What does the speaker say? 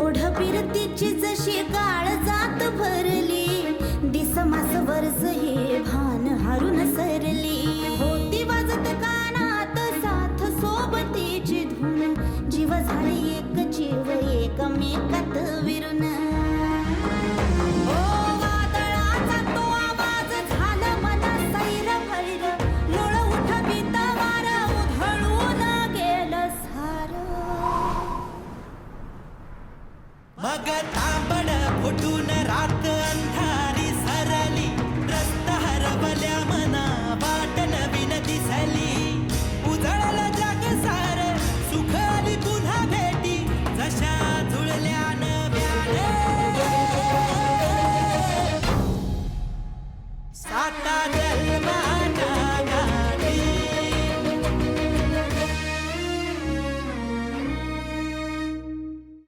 ओढ फिरतीची जशी काळ जात भरली, दिसमास वर्ष हे भान हारून सरली. होती वाजत कानात साथ सोबतीची धून, जीव झाले एक जीव एकमेकात विरून. ओ वादळाचा तो आवाज झाला मना सैर भैर, लोळ उठवीत वार उधळून गेलं सार. मग तांबड फुटून रात अंधार,